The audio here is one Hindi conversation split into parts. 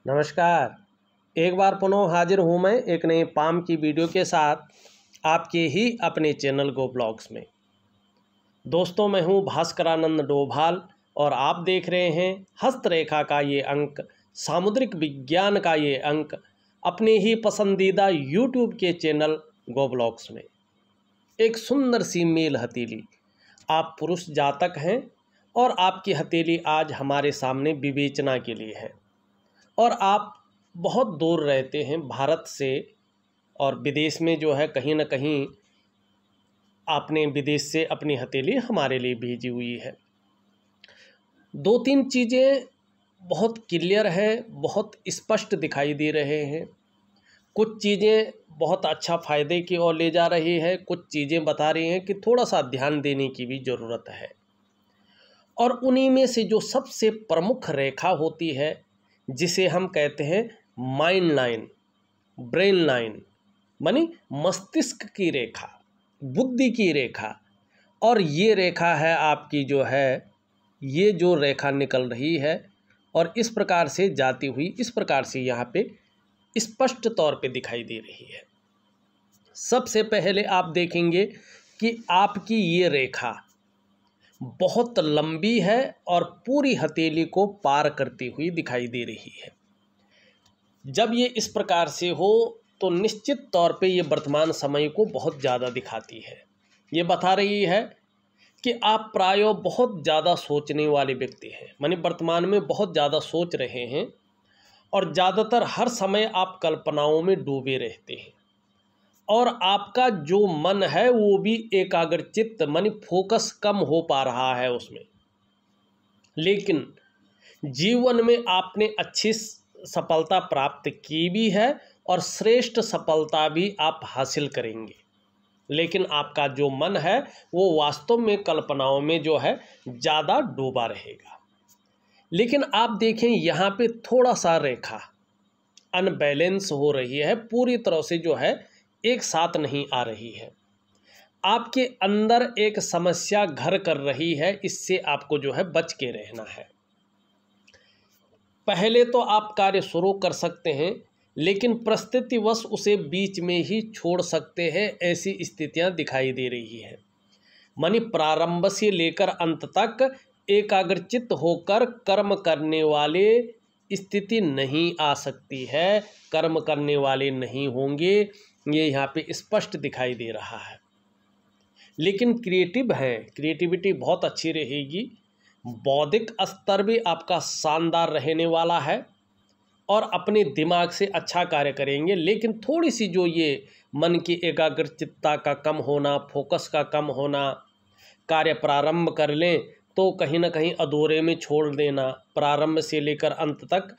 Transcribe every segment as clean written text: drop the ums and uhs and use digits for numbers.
नमस्कार। एक बार पुनः हाजिर हूँ मैं एक नई पाम की वीडियो के साथ आपके ही अपने चैनल गो ब्लॉग्स में। दोस्तों, मैं हूँ भास्करानंद डोभाल और आप देख रहे हैं हस्तरेखा का ये अंक, सामुद्रिक विज्ञान का ये अंक अपने ही पसंदीदा यूट्यूब के चैनल गो ब्लॉग्स में। एक सुंदर सी मेल हथेली, आप पुरुष जातक हैं और आपकी हथेली आज हमारे सामने विवेचना के लिए है और आप बहुत दूर रहते हैं भारत से और विदेश में जो है कहीं ना कहीं आपने विदेश से अपनी हथेली हमारे लिए भेजी हुई है। दो तीन चीज़ें बहुत क्लियर हैं, बहुत स्पष्ट दिखाई दे रहे हैं। कुछ चीज़ें बहुत अच्छा फ़ायदे की ओर ले जा रही है, कुछ चीज़ें बता रही हैं कि थोड़ा सा ध्यान देने की भी ज़रूरत है। और उन्हीं में से जो सबसे प्रमुख रेखा होती है जिसे हम कहते हैं माइंड लाइन, ब्रेन लाइन, मानी मस्तिष्क की रेखा, बुद्धि की रेखा। और ये रेखा है आपकी जो है, ये जो रेखा निकल रही है और इस प्रकार से जाती हुई इस प्रकार से यहाँ पे स्पष्ट तौर पे दिखाई दे रही है। सबसे पहले आप देखेंगे कि आपकी ये रेखा बहुत लंबी है और पूरी हथेली को पार करती हुई दिखाई दे रही है। जब ये इस प्रकार से हो तो निश्चित तौर पे ये वर्तमान समय को बहुत ज़्यादा दिखाती है। ये बता रही है कि आप प्रायः बहुत ज़्यादा सोचने वाले व्यक्ति हैं, माने वर्तमान में बहुत ज़्यादा सोच रहे हैं और ज़्यादातर हर समय आप कल्पनाओं में डूबे रहते हैं और आपका जो मन है वो भी एकाग्रचित्त माने फोकस कम हो पा रहा है उसमें। लेकिन जीवन में आपने अच्छी सफलता प्राप्त की भी है और श्रेष्ठ सफलता भी आप हासिल करेंगे, लेकिन आपका जो मन है वो वास्तव में कल्पनाओं में जो है ज़्यादा डूबा रहेगा। लेकिन आप देखें यहाँ पे थोड़ा सा रेखा अनबैलेंस हो रही है, पूरी तरह से जो है एक साथ नहीं आ रही है। आपके अंदर एक समस्या घर कर रही है, इससे आपको जो है बच के रहना है। पहले तो आप कार्य शुरू कर सकते हैं, लेकिन परिस्थितिवश उसे बीच में ही छोड़ सकते हैं, ऐसी स्थितियां दिखाई दे रही है। मानी प्रारंभ से लेकर अंत तक एकाग्रचित्त होकर कर्म करने वाले स्थिति नहीं आ सकती है, कर्म करने वाले नहीं होंगे, ये यहाँ पे स्पष्ट दिखाई दे रहा है। लेकिन क्रिएटिव है, क्रिएटिविटी बहुत अच्छी रहेगी, बौद्धिक स्तर भी आपका शानदार रहने वाला है और अपने दिमाग से अच्छा कार्य करेंगे। लेकिन थोड़ी सी जो ये मन की एकाग्रचित्ता का कम होना, फोकस का कम होना, कार्य प्रारंभ कर लें तो कहीं ना कहीं अधूरे में छोड़ देना, प्रारंभ से लेकर अंत तक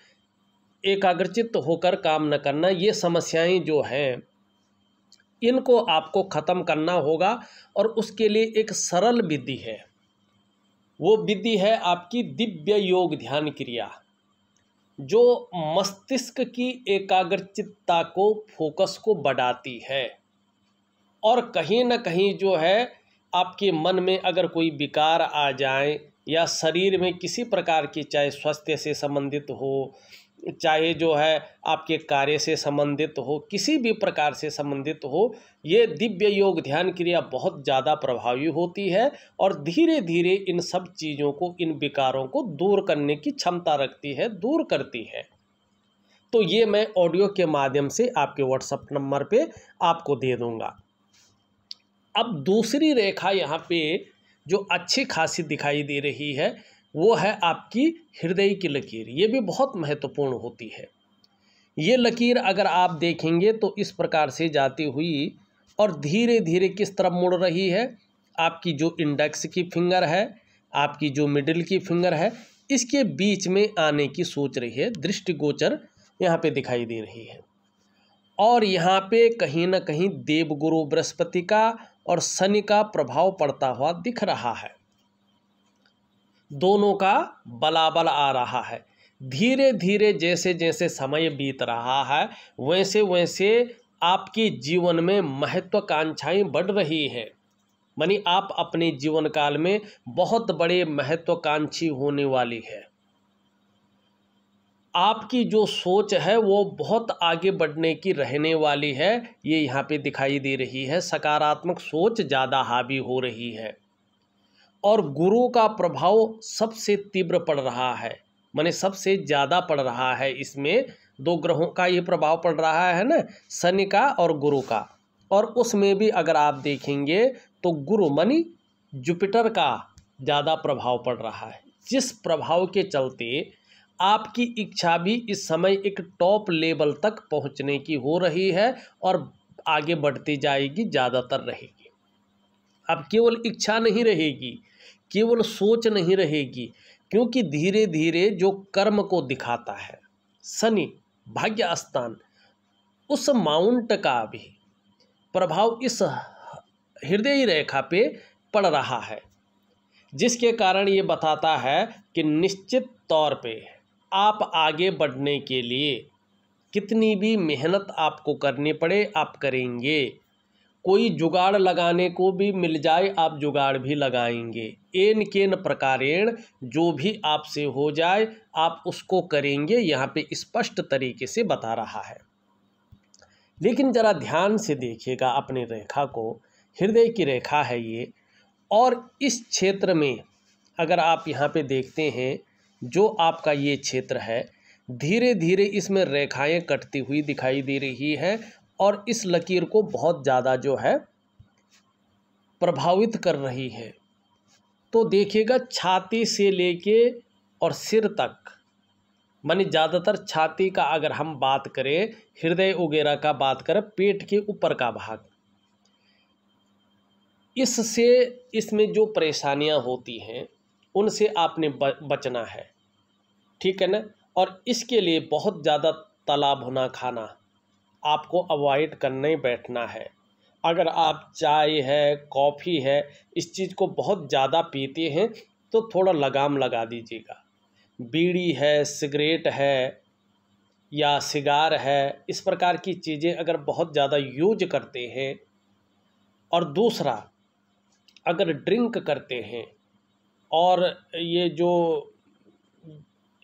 एकाग्रचित्त होकर काम न करना, ये समस्याएं जो हैं इनको आपको ख़त्म करना होगा। और उसके लिए एक सरल विधि है, वो विधि है आपकी दिव्य योग ध्यान क्रिया, जो मस्तिष्क की एकाग्रचित्ता को, फोकस को बढ़ाती है। और कहीं ना कहीं जो है आपके मन में अगर कोई विकार आ जाए या शरीर में किसी प्रकार की, चाहे स्वास्थ्य से संबंधित हो, चाहे जो है आपके कार्य से संबंधित हो, किसी भी प्रकार से संबंधित हो, ये दिव्य योग ध्यान क्रिया बहुत ज़्यादा प्रभावी होती है और धीरे धीरे इन सब चीज़ों को, इन विकारों को दूर करने की क्षमता रखती है, दूर करती है। तो ये मैं ऑडियो के माध्यम से आपके व्हाट्सएप नंबर पे आपको दे दूँगा। अब दूसरी रेखा यहाँ पे जो अच्छी खासी दिखाई दे रही है वो है आपकी हृदय की लकीर। ये भी बहुत महत्वपूर्ण होती है। ये लकीर अगर आप देखेंगे तो इस प्रकार से जाती हुई और धीरे धीरे किस तरफ मुड़ रही है, आपकी जो इंडेक्स की फिंगर है, आपकी जो मिडिल की फिंगर है, इसके बीच में आने की सोच रही है, दृष्टिगोचर यहाँ पे दिखाई दे रही है। और यहाँ पे कहीं ना कहीं देवगुरु बृहस्पति का और शनि का प्रभाव पड़ता हुआ दिख रहा है। दोनों का बलाबल आ रहा है। धीरे धीरे जैसे जैसे समय बीत रहा है वैसे वैसे आपके जीवन में महत्वाकांक्षाएं बढ़ रही हैं। मानी आप अपने जीवन काल में बहुत बड़े महत्वाकांक्षी होने वाली है। आपकी जो सोच है वो बहुत आगे बढ़ने की रहने वाली है, ये यहाँ पे दिखाई दे रही है। सकारात्मक सोच ज़्यादा हावी हो रही है और गुरु का प्रभाव सबसे तीव्र पड़ रहा है, माने सबसे ज़्यादा पड़ रहा है। इसमें दो ग्रहों का ये प्रभाव पड़ रहा है ना, शनि का और गुरु का। और उसमें भी अगर आप देखेंगे तो गुरु मानी जुपिटर का ज़्यादा प्रभाव पड़ रहा है, जिस प्रभाव के चलते आपकी इच्छा भी इस समय एक टॉप लेवल तक पहुंचने की हो रही है और आगे बढ़ती जाएगी, ज़्यादातर रहेगी। अब केवल इच्छा नहीं रहेगी, केवल सोच नहीं रहेगी, क्योंकि धीरे धीरे जो कर्म को दिखाता है शनि भाग्य स्थान, उस माउंट का भी प्रभाव इस हृदय रेखा पे पड़ रहा है, जिसके कारण ये बताता है कि निश्चित तौर पे आप आगे बढ़ने के लिए कितनी भी मेहनत आपको करनी पड़े आप करेंगे। कोई जुगाड़ लगाने को भी मिल जाए आप जुगाड़ भी लगाएंगे। एन केन प्रकारेण जो भी आपसे हो जाए आप उसको करेंगे, यहाँ पे स्पष्ट तरीके से बता रहा है। लेकिन ज़रा ध्यान से देखिएगा अपनी रेखा को, हृदय की रेखा है ये, और इस क्षेत्र में अगर आप यहाँ पे देखते हैं जो आपका ये क्षेत्र है, धीरे धीरे इसमें रेखाएं कटती हुई दिखाई दे रही है और इस लकीर को बहुत ज़्यादा जो है प्रभावित कर रही है। तो देखिएगा छाती से लेके और सिर तक, मानी ज़्यादातर छाती का अगर हम बात करें, हृदय वगैरह का बात करें, पेट के ऊपर का भाग, इससे इसमें जो परेशानियां होती हैं उनसे आपने बचना है, ठीक है ना। और इसके लिए बहुत ज़्यादा तला भुना खाना आपको अवॉइड करने बैठना है। अगर आप चाय है, कॉफ़ी है, इस चीज़ को बहुत ज़्यादा पीते हैं तो थोड़ा लगाम लगा दीजिएगा। बीड़ी है, सिगरेट है या सिगार है, इस प्रकार की चीज़ें अगर बहुत ज़्यादा यूज करते हैं, और दूसरा अगर ड्रिंक करते हैं और ये जो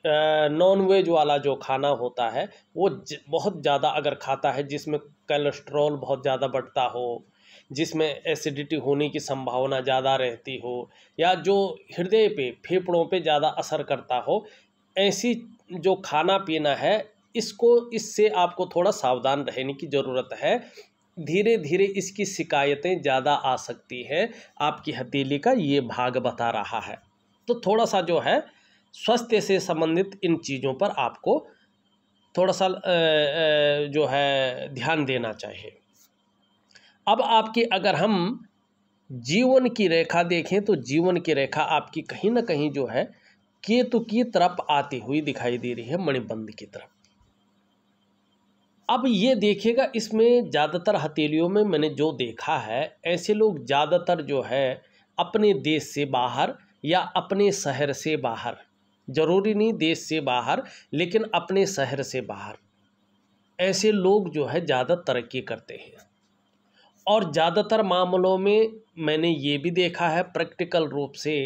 नॉन वेज वाला जो खाना होता है वो बहुत ज़्यादा अगर खाता है, जिसमें कोलेस्ट्रॉल बहुत ज़्यादा बढ़ता हो, जिसमें एसिडिटी होने की संभावना ज़्यादा रहती हो, या जो हृदय पे फेफड़ों पे ज़्यादा असर करता हो, ऐसी जो खाना पीना है इससे आपको थोड़ा सावधान रहने की ज़रूरत है। धीरे धीरे इसकी शिकायतें ज़्यादा आ सकती हैं। आपकी हथेली का ये भाग बता रहा है, तो थोड़ा सा जो है स्वास्थ्य से संबंधित इन चीज़ों पर आपको थोड़ा सा जो है ध्यान देना चाहिए। अब आपकी अगर हम जीवन की रेखा देखें तो जीवन की रेखा आपकी कहीं ना कहीं जो है केतु की तरफ आती हुई दिखाई दे रही है, मणिबंध की तरफ। अब ये देखिएगा इसमें ज़्यादातर हथेलियों में मैंने जो देखा है, ऐसे लोग ज़्यादातर जो है अपने देश से बाहर या अपने शहर से बाहर, ज़रूरी नहीं देश से बाहर, लेकिन अपने शहर से बाहर, ऐसे लोग जो है ज़्यादा तरक्की करते हैं। और ज़्यादातर मामलों में मैंने ये भी देखा है प्रैक्टिकल रूप से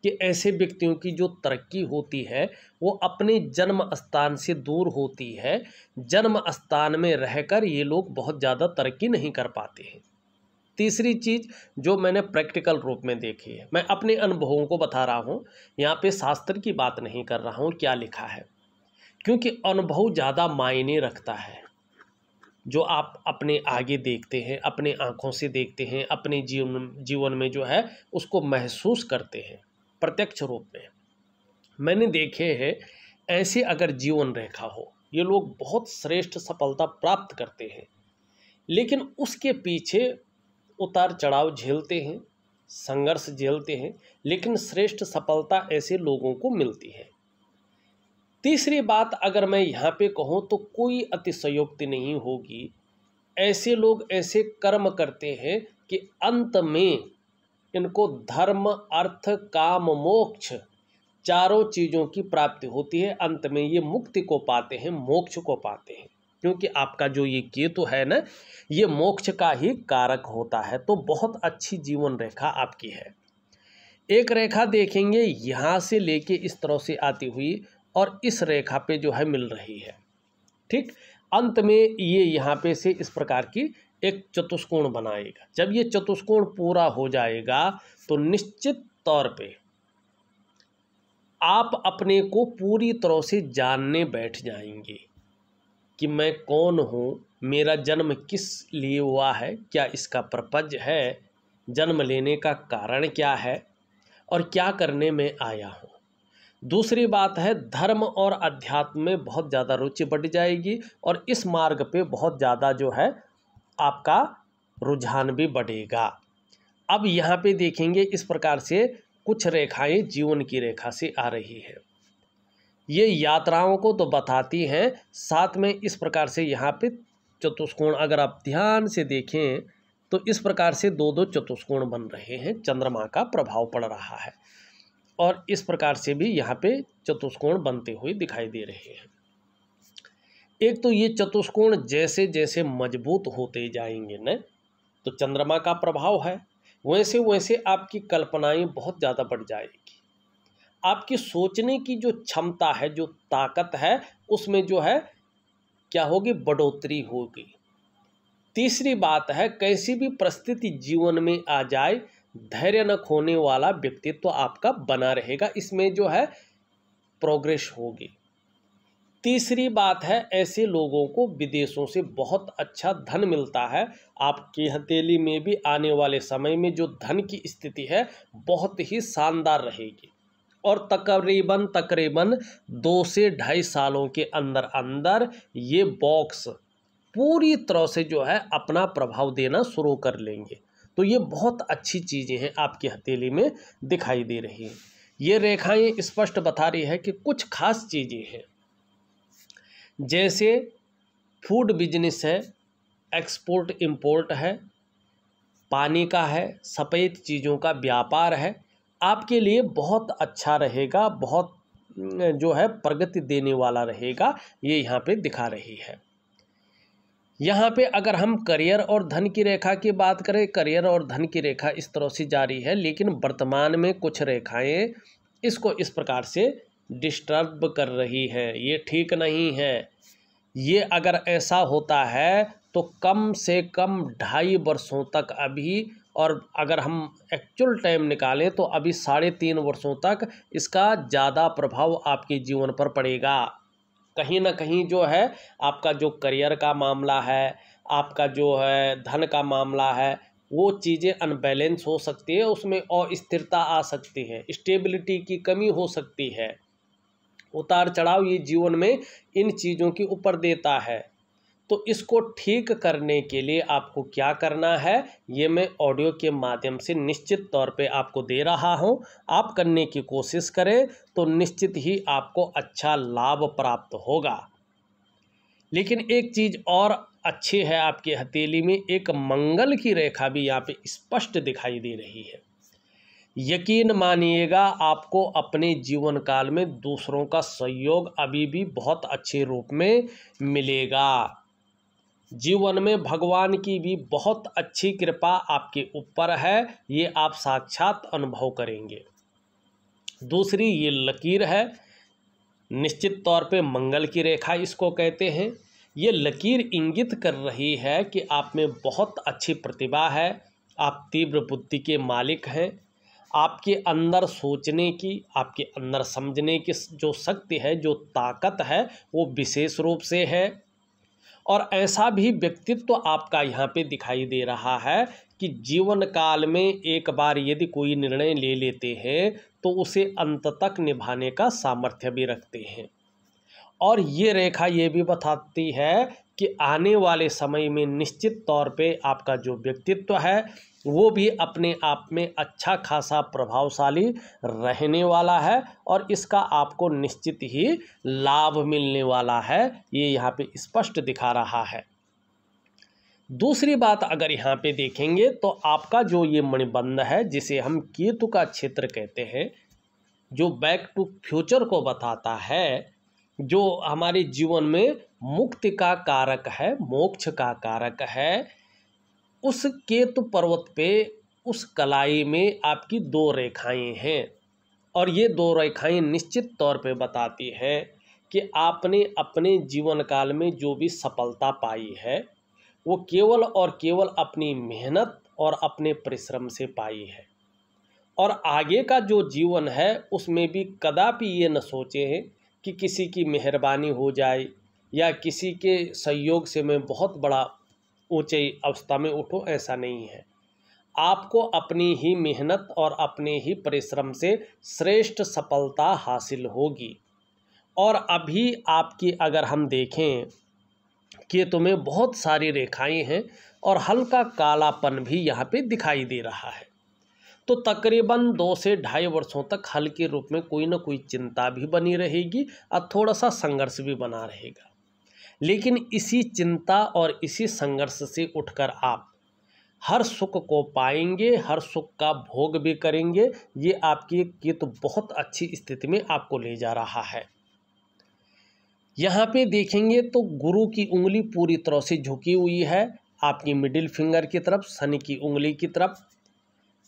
कि ऐसे व्यक्तियों की जो तरक्की होती है वो अपने जन्म स्थान से दूर होती है। जन्म स्थान में रहकर ये लोग बहुत ज़्यादा तरक्की नहीं कर पाते हैं। तीसरी चीज़ जो मैंने प्रैक्टिकल रूप में देखी है, मैं अपने अनुभवों को बता रहा हूँ, यहाँ पे शास्त्र की बात नहीं कर रहा हूँ क्या लिखा है, क्योंकि अनुभव ज़्यादा मायने रखता है। जो आप अपने आगे देखते हैं, अपने आँखों से देखते हैं, अपने जीवन में जो है उसको महसूस करते हैं प्रत्यक्ष रूप में। मैंने देखे हैं ऐसे अगर जीवन रेखा हो, ये लोग बहुत श्रेष्ठ सफलता प्राप्त करते हैं, लेकिन उसके पीछे उतार चढ़ाव झेलते हैं, संघर्ष झेलते हैं, लेकिन श्रेष्ठ सफलता ऐसे लोगों को मिलती है। तीसरी बात अगर मैं यहाँ पे कहूँ तो कोई अतिशयोक्ति नहीं होगी, ऐसे लोग ऐसे कर्म करते हैं कि अंत में इनको धर्म, अर्थ, काम, मोक्ष चारों चीज़ों की प्राप्ति होती है। अंत में ये मुक्ति को पाते हैं, मोक्ष को पाते हैं, क्योंकि आपका जो ये केतु है ना, ये मोक्ष का ही कारक होता है। तो बहुत अच्छी जीवन रेखा आपकी है। एक रेखा देखेंगे यहाँ से लेके इस तरह से आती हुई और इस रेखा पे जो है मिल रही है। ठीक, अंत में ये यहाँ पे से इस प्रकार की एक चतुष्कोण बनाएगा। जब ये चतुष्कोण पूरा हो जाएगा तो निश्चित तौर पे आप अपने को पूरी तरह से जानने बैठ जाएंगे कि मैं कौन हूँ, मेरा जन्म किस लिए हुआ है, क्या इसका पर्पज है, जन्म लेने का कारण क्या है और क्या करने में आया हूँ। दूसरी बात है, धर्म और अध्यात्म में बहुत ज़्यादा रुचि बढ़ जाएगी और इस मार्ग पे बहुत ज़्यादा जो है आपका रुझान भी बढ़ेगा। अब यहाँ पे देखेंगे इस प्रकार से कुछ रेखाएं जीवन की रेखा से आ रही है। ये यात्राओं को तो बताती हैं, साथ में इस प्रकार से यहाँ पे चतुष्कोण अगर आप ध्यान से देखें तो इस प्रकार से दो दो चतुष्कोण बन रहे हैं, चंद्रमा का प्रभाव पड़ रहा है और इस प्रकार से भी यहाँ पे चतुष्कोण बनते हुए दिखाई दे रहे हैं। एक तो ये चतुष्कोण जैसे जैसे मजबूत होते जाएंगे न, तो चंद्रमा का प्रभाव है, वैसे वैसे आपकी कल्पनाएं बहुत ज़्यादा बढ़ जाएगी। आपकी सोचने की जो क्षमता है, जो ताकत है, उसमें जो है क्या होगी, बढ़ोतरी होगी। तीसरी बात है, कैसी भी परिस्थिति जीवन में आ जाए धैर्य न खोने वाला व्यक्तित्व आपका बना रहेगा, इसमें जो है प्रोग्रेस होगी। तीसरी बात है, ऐसे लोगों को विदेशों से बहुत अच्छा धन मिलता है। आपकी हथेली में भी आने वाले समय में जो धन की स्थिति है बहुत ही शानदार रहेगी और तकरीबन 2 से 2.5 सालों के अंदर अंदर ये बॉक्स पूरी तरह से जो है अपना प्रभाव देना शुरू कर लेंगे। तो ये बहुत अच्छी चीज़ें हैं आपकी हथेली में दिखाई दे रही हैं। ये रेखाएं स्पष्ट बता रही है कि कुछ खास चीज़ें हैं, जैसे फूड बिजनेस है, एक्सपोर्ट इंपोर्ट है, पानी का है, सफ़ेद चीज़ों का व्यापार है, आपके लिए बहुत अच्छा रहेगा, बहुत जो है प्रगति देने वाला रहेगा, ये यहाँ पे दिखा रही है। यहाँ पे अगर हम करियर और धन की रेखा की बात करें, करियर और धन की रेखा इस तरह से जारी है, लेकिन वर्तमान में कुछ रेखाएं इसको इस प्रकार से डिस्टर्ब कर रही है। ये ठीक नहीं है। ये अगर ऐसा होता है तो कम से कम 2.5 वर्षों तक अभी, और अगर हम एक्चुअल टाइम निकालें तो अभी 3.5 वर्षों तक इसका ज़्यादा प्रभाव आपके जीवन पर पड़ेगा। कहीं ना कहीं जो है आपका जो करियर का मामला है, आपका जो है धन का मामला है, वो चीज़ें अनबैलेंस हो सकती है, उसमें अस्थिरता आ सकती है, स्टेबिलिटी की कमी हो सकती है, उतार चढ़ाव ये जीवन में इन चीज़ों के ऊपर देता है। तो इसको ठीक करने के लिए आपको क्या करना है, ये मैं ऑडियो के माध्यम से निश्चित तौर पे आपको दे रहा हूँ। आप करने की कोशिश करें तो निश्चित ही आपको अच्छा लाभ प्राप्त होगा। लेकिन एक चीज़ और अच्छी है, आपकी हथेली में एक मंगल की रेखा भी यहाँ पे स्पष्ट दिखाई दे रही है। यकीन मानिएगा, आपको अपने जीवन काल में दूसरों का सहयोग अभी भी बहुत अच्छे रूप में मिलेगा। जीवन में भगवान की भी बहुत अच्छी कृपा आपके ऊपर है, ये आप साक्षात अनुभव करेंगे। दूसरी ये लकीर है, निश्चित तौर पे मंगल की रेखा इसको कहते हैं। ये लकीर इंगित कर रही है कि आप में बहुत अच्छी प्रतिभा है, आप तीव्र बुद्धि के मालिक हैं, आपके अंदर सोचने की, आपके अंदर समझने की जो शक्ति है, जो ताकत है, वो विशेष रूप से है। और ऐसा भी व्यक्तित्व आपका यहाँ पे दिखाई दे रहा है कि जीवन काल में एक बार यदि कोई निर्णय ले लेते हैं तो उसे अंत तक निभाने का सामर्थ्य भी रखते हैं। और ये रेखा ये भी बताती है कि आने वाले समय में निश्चित तौर पे आपका जो व्यक्तित्व है वो भी अपने आप में अच्छा खासा प्रभावशाली रहने वाला है और इसका आपको निश्चित ही लाभ मिलने वाला है, ये यहाँ पे स्पष्ट दिखा रहा है। दूसरी बात अगर यहाँ पे देखेंगे तो आपका जो ये मणिबंध है, जिसे हम केतु का क्षेत्र कहते हैं, जो बैक टू फ्यूचर को बताता है, जो हमारे जीवन में मुक्ति का कारक है, मोक्ष का कारक है, उस केतु पर्वत पे उस कलाई में आपकी 2 रेखाएं हैं। और ये दो रेखाएं निश्चित तौर पे बताती है कि आपने अपने जीवन काल में जो भी सफलता पाई है वो केवल और केवल अपनी मेहनत और अपने परिश्रम से पाई है। और आगे का जो जीवन है उसमें भी कदापि ये न सोचे हैं कि किसी की मेहरबानी हो जाए या किसी के सहयोग से मैं बहुत बड़ा ऊंचे अवस्था में उठूं, ऐसा नहीं है। आपको अपनी ही मेहनत और अपने ही परिश्रम से श्रेष्ठ सफलता हासिल होगी। और अभी आपकी अगर हम देखें कि तुम्हें बहुत सारी रेखाएं हैं और हल्का कालापन भी यहाँ पे दिखाई दे रहा है, तो तकरीबन 2 से ढाई वर्षों तक हल्के रूप में कोई ना कोई चिंता भी बनी रहेगी और थोड़ा सा संघर्ष भी बना रहेगा। लेकिन इसी चिंता और इसी संघर्ष से उठकर आप हर सुख को पाएंगे, हर सुख का भोग भी करेंगे। ये आपकी केतु बहुत अच्छी स्थिति में आपको ले जा रहा है। यहाँ पे देखेंगे तो गुरु की उंगली पूरी तरह से झुकी हुई है आपकी मिडिल फिंगर की तरफ, शनि की उंगली की तरफ।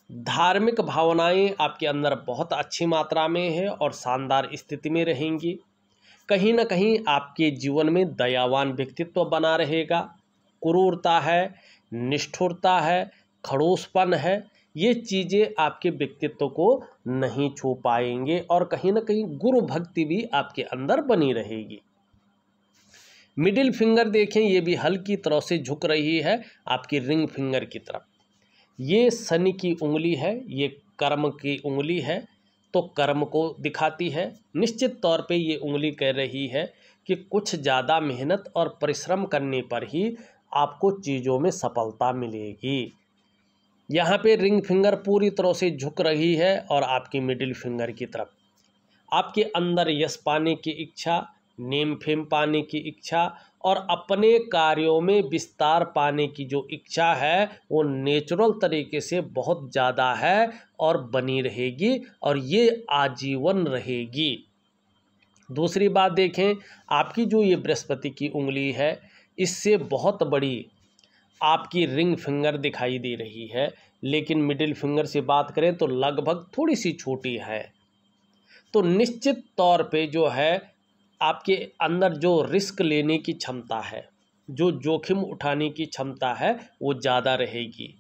धार्मिक भावनाएं आपके अंदर बहुत अच्छी मात्रा में है और शानदार स्थिति में रहेंगी। कहीं ना कहीं आपके जीवन में दयावान व्यक्तित्व बना रहेगा। क्रूरता है, निष्ठुरता है, खड़ूसपन है, ये चीज़ें आपके व्यक्तित्व को नहीं छू पाएंगे और कहीं ना कहीं गुरु भक्ति भी आपके अंदर बनी रहेगी। मिडिल फिंगर देखें, ये भी हल्की तरह से झुक रही है आपकी रिंग फिंगर की तरफ। ये शनि की उंगली है, ये कर्म की उंगली है, तो कर्म को दिखाती है। निश्चित तौर पे ये उंगली कह रही है कि कुछ ज़्यादा मेहनत और परिश्रम करने पर ही आपको चीज़ों में सफलता मिलेगी। यहाँ पे रिंग फिंगर पूरी तरह से झुक रही है और आपकी मिडिल फिंगर की तरफ आपके अंदर यश पाने की इच्छा, नेम फेम पाने की इच्छा और अपने कार्यों में विस्तार पाने की जो इच्छा है वो नेचुरल तरीके से बहुत ज़्यादा है और बनी रहेगी और ये आजीवन रहेगी। दूसरी बात देखें, आपकी जो ये बृहस्पति की उंगली है इससे बहुत बड़ी आपकी रिंग फिंगर दिखाई दे रही है, लेकिन मिडिल फिंगर से बात करें तो लगभग थोड़ी सी छोटी है। तो निश्चित तौर पे जो है आपके अंदर जो रिस्क लेने की क्षमता है, जो जोखिम उठाने की क्षमता है वो ज़्यादा रहेगी।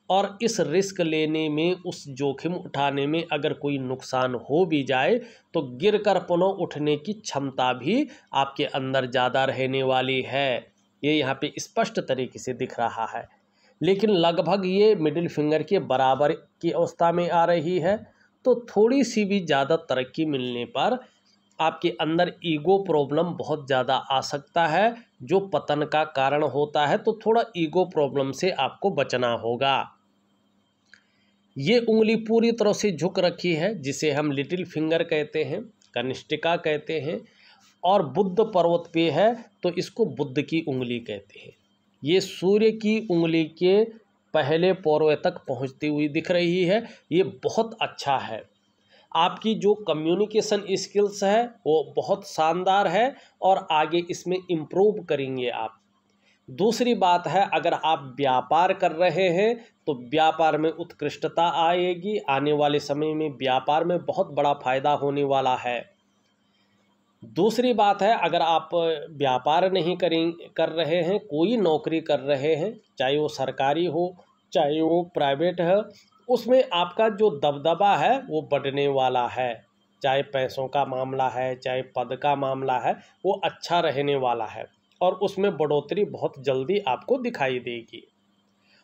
और इस रिस्क लेने में, उस जोखिम उठाने में अगर कोई नुकसान हो भी जाए तो गिर कर पुनः उठने की क्षमता भी आपके अंदर ज़्यादा रहने वाली है। ये यहाँ पे स्पष्ट तरीके से दिख रहा है। लेकिन लगभग ये मिडिल फिंगर के बराबर की अवस्था में आ रही है, तो थोड़ी सी भी ज़्यादा तरक्की मिलने पर आपके अंदर ईगो प्रॉब्लम बहुत ज़्यादा आ सकता है, जो पतन का कारण होता है। तो थोड़ा ईगो प्रॉब्लम से आपको बचना होगा। ये उंगली पूरी तरह से झुक रखी है, जिसे हम लिटिल फिंगर कहते हैं, कनिष्ठिका कहते हैं, और बुद्ध पर्वत पे है तो इसको बुद्ध की उंगली कहते हैं। ये सूर्य की उंगली के पहले पौरवे तक पहुंचती हुई दिख रही है। ये बहुत अच्छा है। आपकी जो कम्युनिकेशन स्किल्स है वो बहुत शानदार है और आगे इसमें इम्प्रूव करेंगे आप। दूसरी बात है, अगर आप व्यापार कर रहे हैं तो व्यापार में उत्कृष्टता आएगी। आने वाले समय में व्यापार में बहुत बड़ा फायदा होने वाला है। दूसरी बात है, अगर आप व्यापार नहीं कर रहे हैं, कोई नौकरी कर रहे हैं, चाहे वो सरकारी हो चाहे वो प्राइवेट है, उसमें आपका जो दबदबा है वो बढ़ने वाला है। चाहे पैसों का मामला है, चाहे पद का मामला है, वो अच्छा रहने वाला है और उसमें बढ़ोतरी बहुत जल्दी आपको दिखाई देगी।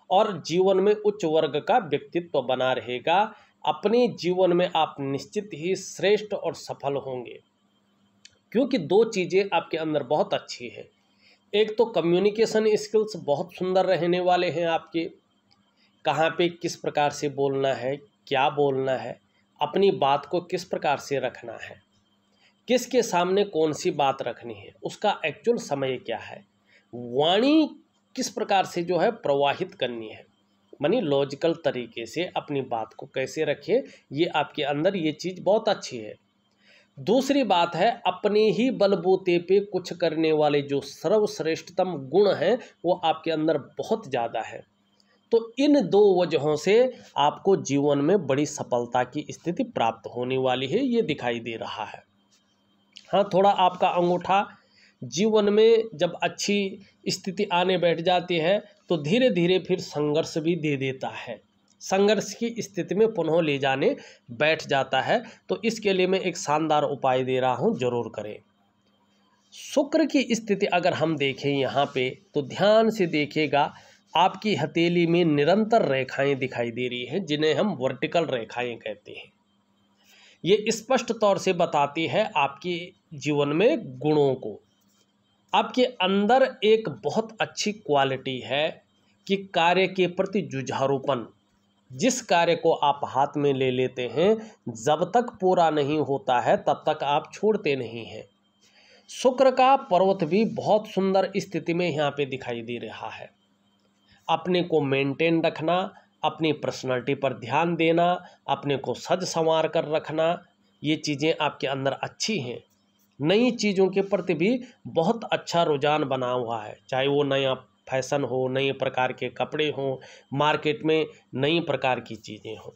और जीवन में उच्च वर्ग का व्यक्तित्व बना रहेगा। अपने जीवन में आप निश्चित ही श्रेष्ठ और सफल होंगे, क्योंकि दो चीज़ें आपके अंदर बहुत अच्छी है। एक तो कम्युनिकेशन स्किल्स बहुत सुंदर रहने वाले हैं आपके। कहाँ पे किस प्रकार से बोलना है, क्या बोलना है, अपनी बात को किस प्रकार से रखना है, किसके सामने कौन सी बात रखनी है, उसका एक्चुअल समय क्या है, वाणी किस प्रकार से जो है प्रवाहित करनी है, मानी लॉजिकल तरीके से अपनी बात को कैसे रखें, ये आपके अंदर ये चीज़ बहुत अच्छी है। दूसरी बात है, अपने ही बलबूते पे कुछ करने वाले जो सर्वश्रेष्ठतम गुण हैं वो आपके अंदर बहुत ज़्यादा है। तो इन दो वजहों से आपको जीवन में बड़ी सफलता की स्थिति प्राप्त होने वाली है, ये दिखाई दे रहा है। हाँ, थोड़ा आपका अंगूठा जीवन में जब अच्छी स्थिति आने बैठ जाती है तो धीरे धीरे फिर संघर्ष भी दे देता है, संघर्ष की स्थिति में पुनः ले जाने बैठ जाता है। तो इसके लिए मैं एक शानदार उपाय दे रहा हूँ, जरूर करें। शुक्र की स्थिति अगर हम देखें यहाँ पे तो ध्यान से देखिएगा, आपकी हथेली में निरंतर रेखाएं दिखाई दे रही हैं, जिन्हें हम वर्टिकल रेखाएं कहते हैं। ये स्पष्ट तौर से बताती है आपके जीवन में गुणों को। आपके अंदर एक बहुत अच्छी क्वालिटी है कि कार्य के प्रति जुझारूपन। जिस कार्य को आप हाथ में ले लेते हैं, जब तक पूरा नहीं होता है तब तक आप छोड़ते नहीं हैं। शुक्र का पर्वत भी बहुत सुंदर स्थिति में यहाँ पे दिखाई दे रहा है। अपने को मेंटेन रखना, अपनी पर्सनालिटी पर ध्यान देना, अपने को सज संवार कर रखना, ये चीज़ें आपके अंदर अच्छी हैं। नई चीज़ों के प्रति भी बहुत अच्छा रुझान बना हुआ है, चाहे वो नया फैशन हो, नए प्रकार के कपड़े हों, मार्केट में नई प्रकार की चीज़ें हों।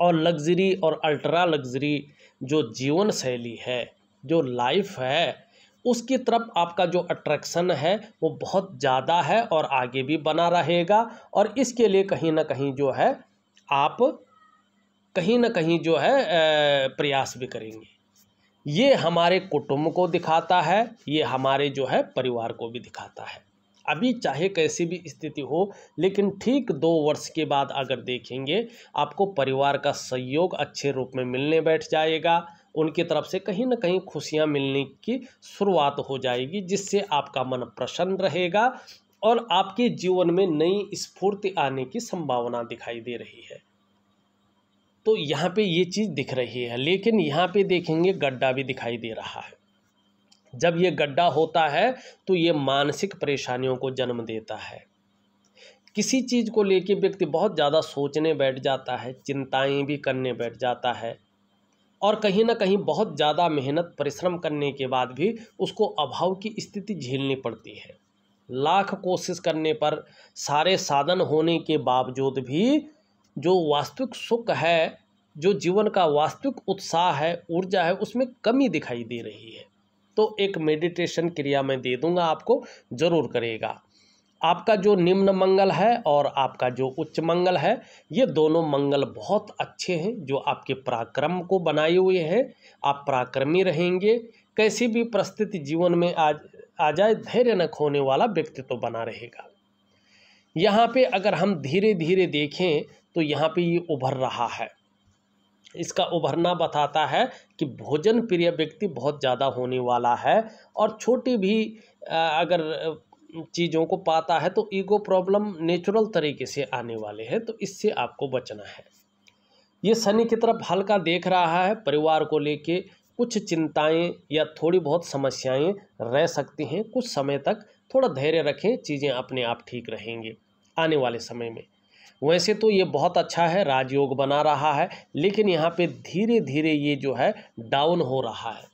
और लग्जरी और अल्ट्रा लग्जरी जो जीवन शैली है, जो लाइफ है, उसकी तरफ आपका जो अट्रैक्शन है वो बहुत ज़्यादा है और आगे भी बना रहेगा। और इसके लिए कहीं ना कहीं जो है आप कहीं ना कहीं जो है प्रयास भी करेंगे। ये हमारे कुटुंब को दिखाता है, ये हमारे जो है परिवार को भी दिखाता है। अभी चाहे कैसी भी स्थिति हो, लेकिन ठीक 2 वर्ष के बाद अगर देखेंगे, आपको परिवार का सहयोग अच्छे रूप में मिलने बैठ जाएगा। उनकी तरफ से कहीं ना कहीं खुशियां मिलने की शुरुआत हो जाएगी, जिससे आपका मन प्रसन्न रहेगा और आपके जीवन में नई स्फूर्ति आने की संभावना दिखाई दे रही है। तो यहाँ पे ये चीज़ दिख रही है। लेकिन यहाँ पे देखेंगे गड्ढा भी दिखाई दे रहा है। जब ये गड्ढा होता है तो ये मानसिक परेशानियों को जन्म देता है। किसी चीज़ को लेके व्यक्ति बहुत ज़्यादा सोचने बैठ जाता है, चिंताएं भी करने बैठ जाता है, और कहीं ना कहीं बहुत ज़्यादा मेहनत परिश्रम करने के बाद भी उसको अभाव की स्थिति झेलनी पड़ती है। लाख कोशिश करने पर, सारे साधन होने के बावजूद भी जो वास्तविक सुख है, जो जीवन का वास्तविक उत्साह है, ऊर्जा है, उसमें कमी दिखाई दे रही है। तो एक मेडिटेशन क्रिया मैं दे दूंगा, आपको ज़रूर करेगा। आपका जो निम्न मंगल है और आपका जो उच्च मंगल है, ये दोनों मंगल बहुत अच्छे हैं, जो आपके पराक्रम को बनाए हुए हैं। आप पराक्रमी रहेंगे, कैसी भी परिस्थिति जीवन में आ जाए, धैर्य न खोने वाला व्यक्तित्व बना रहेगा। यहाँ पे अगर हम धीरे धीरे देखें तो यहाँ पे ये उभर रहा है। इसका उभरना बताता है कि भोजन प्रिय व्यक्ति बहुत ज़्यादा होने वाला है, और छोटी भी अगर चीज़ों को पाता है तो ईगो प्रॉब्लम नेचुरल तरीके से आने वाले हैं, तो इससे आपको बचना है। ये शनि की तरफ हल्का देख रहा है, परिवार को लेके कुछ चिंताएं या थोड़ी बहुत समस्याएं रह सकती हैं कुछ समय तक। थोड़ा धैर्य रखें, चीज़ें अपने आप ठीक रहेंगे आने वाले समय में। वैसे तो ये बहुत अच्छा है, राजयोग बना रहा है, लेकिन यहाँ पे धीरे धीरे ये जो है डाउन हो रहा है,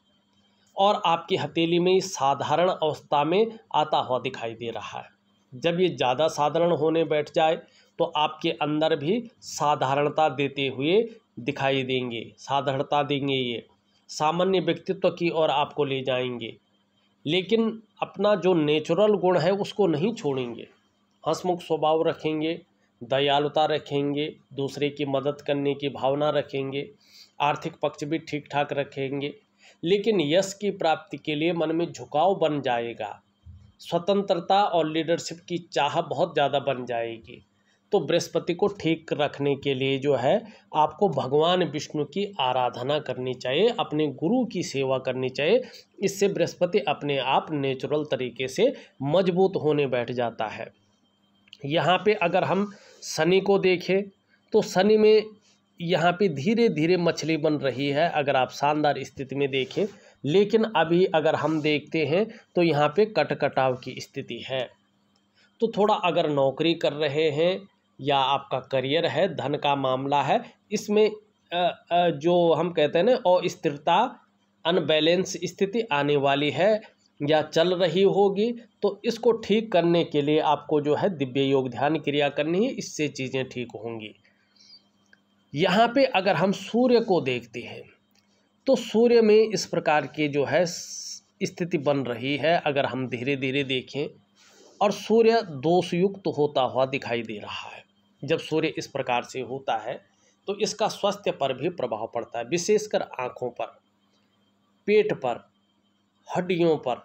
और आपकी हथेली में साधारण अवस्था में आता हुआ दिखाई दे रहा है। जब ये ज़्यादा साधारण होने बैठ जाए तो आपके अंदर भी साधारणता देते हुए दिखाई देंगे, साधारणता देंगे, ये सामान्य व्यक्तित्व की ओर आपको ले जाएंगे। लेकिन अपना जो नेचुरल गुण है उसको नहीं छोड़ेंगे। हंसमुख स्वभाव रखेंगे, दयालुता रखेंगे, दूसरे की मदद करने की भावना रखेंगे, आर्थिक पक्ष भी ठीक ठाक रखेंगे। लेकिन यश की प्राप्ति के लिए मन में झुकाव बन जाएगा, स्वतंत्रता और लीडरशिप की चाह बहुत ज़्यादा बन जाएगी। तो बृहस्पति को ठीक रखने के लिए जो है आपको भगवान विष्णु की आराधना करनी चाहिए, अपने गुरु की सेवा करनी चाहिए। इससे बृहस्पति अपने आप नेचुरल तरीके से मजबूत होने बैठ जाता है। यहाँ पे अगर हम शनि को देखें तो शनि में यहाँ पे धीरे धीरे मछली बन रही है, अगर आप शानदार स्थिति में देखें। लेकिन अभी अगर हम देखते हैं तो यहाँ पे कटकटाव की स्थिति है। तो थोड़ा अगर नौकरी कर रहे हैं या आपका करियर है, धन का मामला है, इसमें जो हम कहते हैं ना अस्थिरता, अनबैलेंस स्थिति आने वाली है। या चल रही होगी तो इसको ठीक करने के लिए आपको जो है दिव्य योग ध्यान क्रिया करनी है, इससे चीज़ें ठीक होंगी। यहाँ पे अगर हम सूर्य को देखते हैं तो सूर्य में इस प्रकार की जो है स्थिति बन रही है। अगर हम धीरे धीरे देखें और सूर्य दोषयुक्त होता हुआ दिखाई दे रहा है। जब सूर्य इस प्रकार से होता है तो इसका स्वास्थ्य पर भी प्रभाव पड़ता है, विशेषकर आँखों पर, पेट पर, हड्डियों पर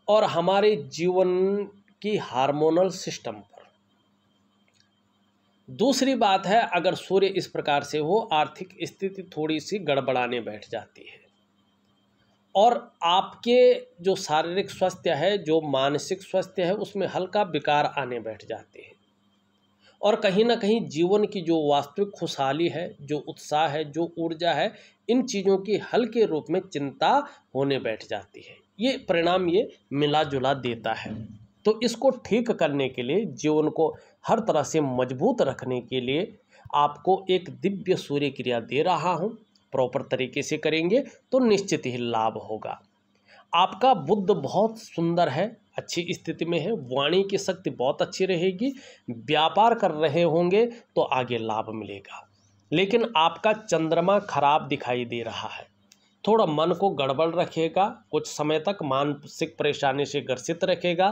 और हमारे जीवन की हार्मोनल सिस्टम पर। दूसरी बात है, अगर सूर्य इस प्रकार से हो, आर्थिक स्थिति थोड़ी सी गड़बड़ाने बैठ जाती है और आपके जो शारीरिक स्वास्थ्य है, जो मानसिक स्वास्थ्य है, उसमें हल्का विकार आने बैठ जाते हैं और कहीं ना कहीं जीवन की जो वास्तविक खुशहाली है, जो उत्साह है, जो ऊर्जा है, इन चीज़ों की हल्के रूप में चिंता होने बैठ जाती है। ये परिणाम ये मिला जुला देता है। तो इसको ठीक करने के लिए, जीवन को हर तरह से मजबूत रखने के लिए आपको एक दिव्य सूर्य क्रिया दे रहा हूँ। प्रॉपर तरीके से करेंगे तो निश्चित ही लाभ होगा। आपका बुद्ध बहुत सुंदर है, अच्छी स्थिति में है, वाणी की शक्ति बहुत अच्छी रहेगी, व्यापार कर रहे होंगे तो आगे लाभ मिलेगा। लेकिन आपका चंद्रमा खराब दिखाई दे रहा है, थोड़ा मन को गड़बड़ रखेगा, कुछ समय तक मानसिक परेशानी से ग्रसित रखेगा,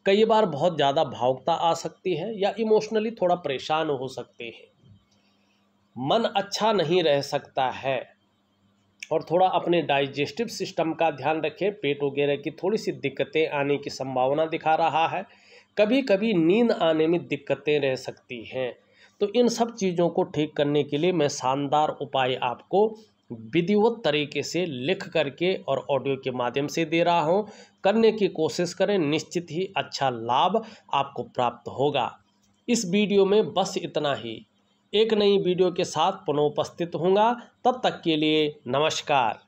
कई बार बहुत ज़्यादा भावुकता आ सकती है या इमोशनली थोड़ा परेशान हो सकते हैं, मन अच्छा नहीं रह सकता है और थोड़ा अपने डाइजेस्टिव सिस्टम का ध्यान रखें। पेट वगैरह की थोड़ी सी दिक्कतें आने की संभावना दिखा रहा है, कभी कभी नींद आने में दिक्कतें रह सकती हैं। तो इन सब चीज़ों को ठीक करने के लिए मैं शानदार उपाय आपको विधिवत तरीके से लिख करके और ऑडियो के माध्यम से दे रहा हूँ। करने की कोशिश करें, निश्चित ही अच्छा लाभ आपको प्राप्त होगा। इस वीडियो में बस इतना ही। एक नई वीडियो के साथ पुनः उपस्थित होऊंगा, तब तक के लिए नमस्कार।